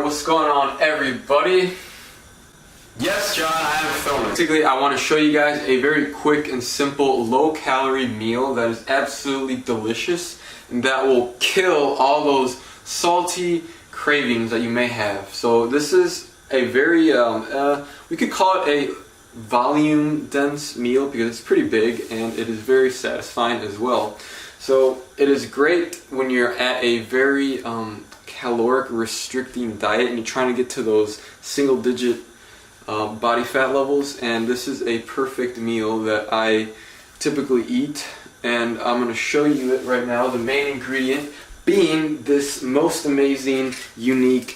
what's going on, everybody? Yes, John, I am filming. Basically, I want to show you guys a very quick and simple low-calorie meal that is absolutely delicious and that will kill all those salty cravings that you may have. So this is a very, we could call it a volume-dense meal because it's pretty big and it is very satisfying as well. So it is great when you're at a very caloric restricting diet and you're trying to get to those single-digit body fat levels, and this is a perfect meal that I typically eat, and I'm going to show you it right now. The main ingredient being this most amazing, unique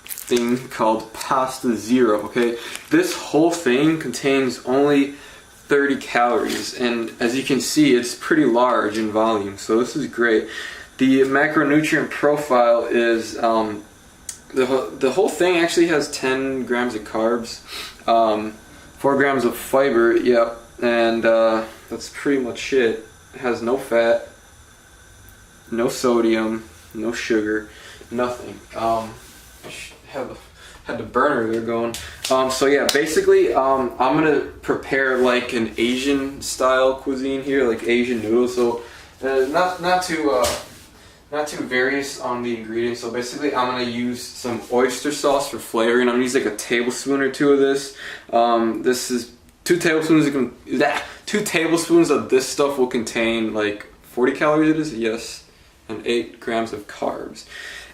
thing called Pasta Zero. Okay, this whole thing contains only 30 calories, and as you can see, it's pretty large in volume, so this is great. The macronutrient profile is the whole thing actually has 10 grams of carbs, 4 grams of fiber, yep, and that's pretty much it. It has no fat, no sodium, no sugar, nothing. I had the burner there going. So yeah, basically, I'm gonna prepare like an Asian style cuisine here, like Asian noodles. So not too various on the ingredients. So basically, I'm gonna use some oyster sauce for flavoring. I'm gonna use like a tablespoon or two of this. This is 2 tablespoons. 2 tablespoons of this stuff will contain like 40 calories. It is, yes, and 8 grams of carbs.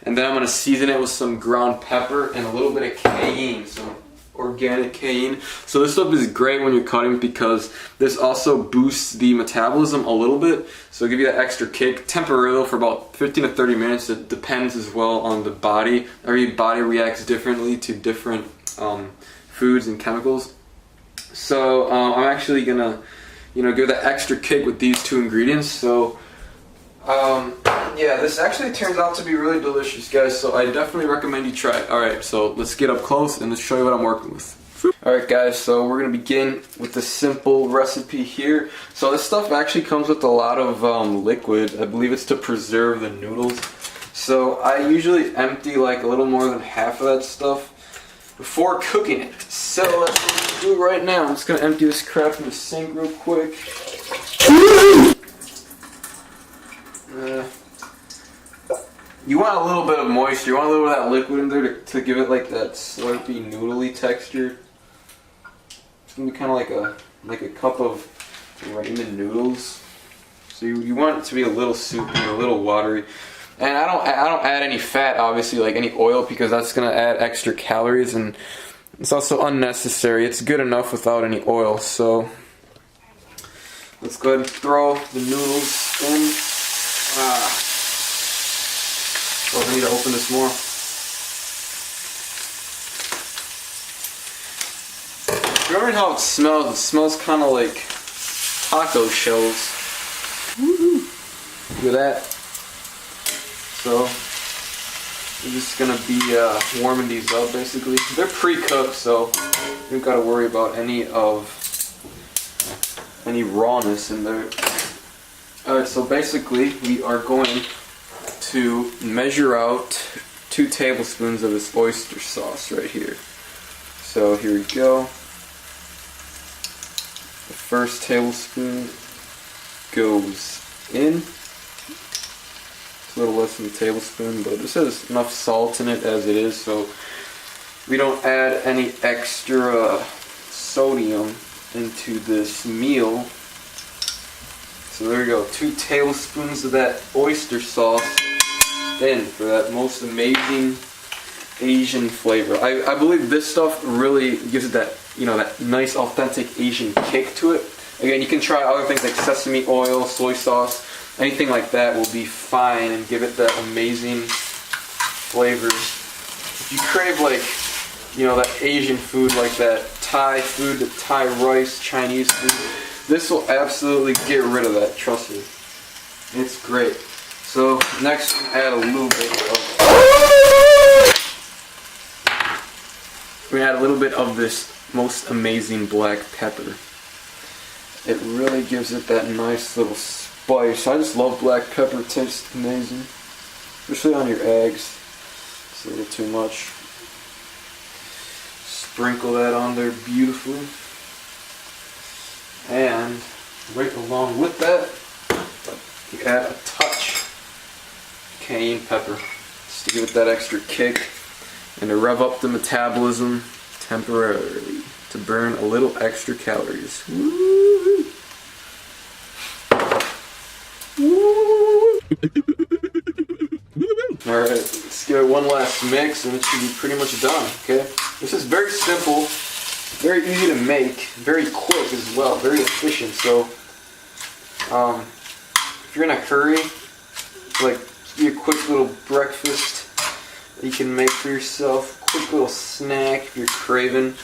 And then I'm gonna season it with some ground pepper and a little bit of cayenne, some organic cayenne. So this stuff is great when you're cutting because this also boosts the metabolism a little bit, so it'll give you that extra kick temporarily for about 15 to 30 minutes. It depends as well on the body. Every body reacts differently to different foods and chemicals. So I'm actually gonna, give that extra kick with these 2 ingredients. So yeah, this actually turns out to be really delicious, guys, so I definitely recommend you try it. Alright, so let's get up close and let's show you what I'm working with. Alright guys, so we're going to begin with the simple recipe here. So this stuff actually comes with a lot of liquid. I believe it's to preserve the noodles. So I usually empty like a little more than half of that stuff before cooking it. So let's do it right now. I'm just going to empty this crap in the sink real quick. You want a little bit of moisture, you want a little bit of that liquid in there to give it like that slurpy, noodly texture. It's gonna be kind of like a cup of ramen noodles. So you want it to be a little soupy, a little watery. And I don't add any fat, obviously, like any oil, because that's gonna add extra calories, and it's also unnecessary. It's good enough without any oil. So let's go ahead and throw the noodles in. Oh, I need to open this more. Remember how it smells? It smells kind of like taco shells. Woo-hoo. Look at that. So we're just gonna be warming these up. Basically, they're pre-cooked, so you don't gotta worry about any rawness in there. All right, so basically we are going to measure out 2 tablespoons of this oyster sauce right here. So here we go. The first tablespoon goes in. It's a little less than a tablespoon, but this has enough salt in it as it is, so we don't add any extra sodium into this meal. So there we go, 2 tablespoons of that oyster sauce in for that most amazing Asian flavor. I believe this stuff really gives it that, that nice authentic Asian kick to it. Again, you can try other things like sesame oil, soy sauce, anything like that will be fine and give it that amazing flavor. If you crave like, that Asian food, like that Thai food, the Thai rice, Chinese food, this will absolutely get rid of that, trust me. It's great. So next we add a little bit of this most amazing black pepper. It really gives it that nice little spice. I just love black pepper, it tastes amazing. Especially on your eggs. It's a little too much. Sprinkle that on there beautifully. And right along with that, you add a touch of cayenne pepper just to give it that extra kick and to rev up the metabolism temporarily to burn a little extra calories. Woo! Woo! Alright, let's give it one last mix and it should be pretty much done, okay? This is very simple, very easy to make, very quick as well, very efficient. So, if you're in a hurry, like your quick little breakfast that you can make for yourself, quick little snack if you're craving.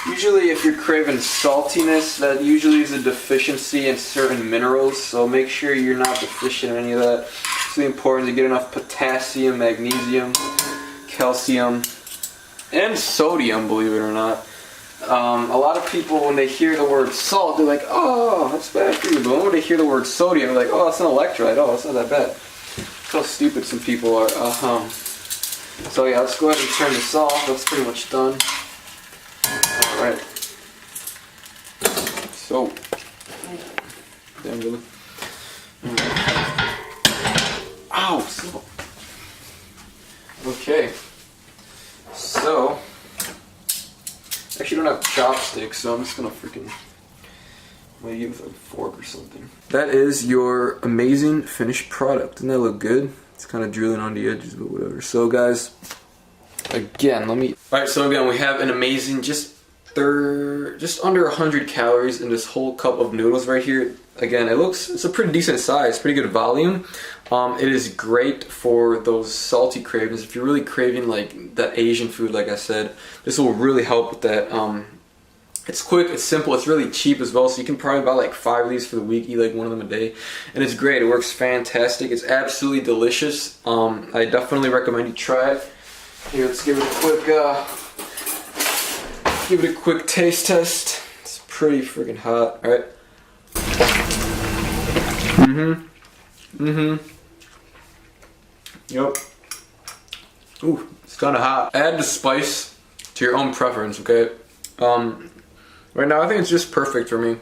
Usually if you're craving saltiness, that usually is a deficiency in certain minerals, so make sure you're not deficient in any of that. It's really important to get enough potassium, magnesium, calcium, and sodium, believe it or not. A lot of people, when they hear the word salt, they're like, oh, that's bad for you. But when they hear the word sodium, they're like, oh, that's an electrolyte. Oh, it's not that bad. That's how stupid some people are. So yeah, let's go ahead and turn this off. That's pretty much done. Alright. So, damn really. Ow! So. Okay. So, actually, I don't have chopsticks, so I'm just gonna freaking maybe with a fork or something. That is your amazing finished product. Doesn't that look good? It's kind of drilling on the edges, but whatever. So, guys, again, Alright, so again, we have an amazing, just under 100 calories in this whole cup of noodles right here. Again, it's a pretty decent size, pretty good volume. It is great for those salty cravings. If you're really craving like that Asian food, like I said, this will really help with that. It's quick, it's simple, it's really cheap as well, so you can probably buy like 5 of these for the week, eat like one of them a day, and it's great. It works fantastic. It's absolutely delicious. I definitely recommend you try it. Here, let's give it a quick taste test. It's pretty freaking hot. All right. Yep. Ooh, it's kind of hot. Add the spice to your own preference, okay? Right now, I think it's just perfect for me.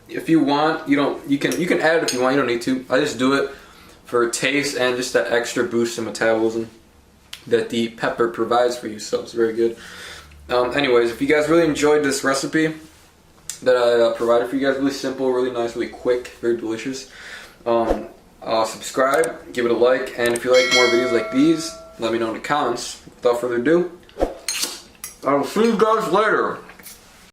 If you want, you can add it if you want. You don't need to. I just do it for taste and just that extra boost in metabolism that the pepper provides for you. So it's very good. Anyways, if you guys really enjoyed this recipe that I provided for you guys, really simple, really nice, really quick, very delicious. Subscribe, give it a like, and if you like more videos like these, let me know in the comments. Without further ado, I will see you guys later.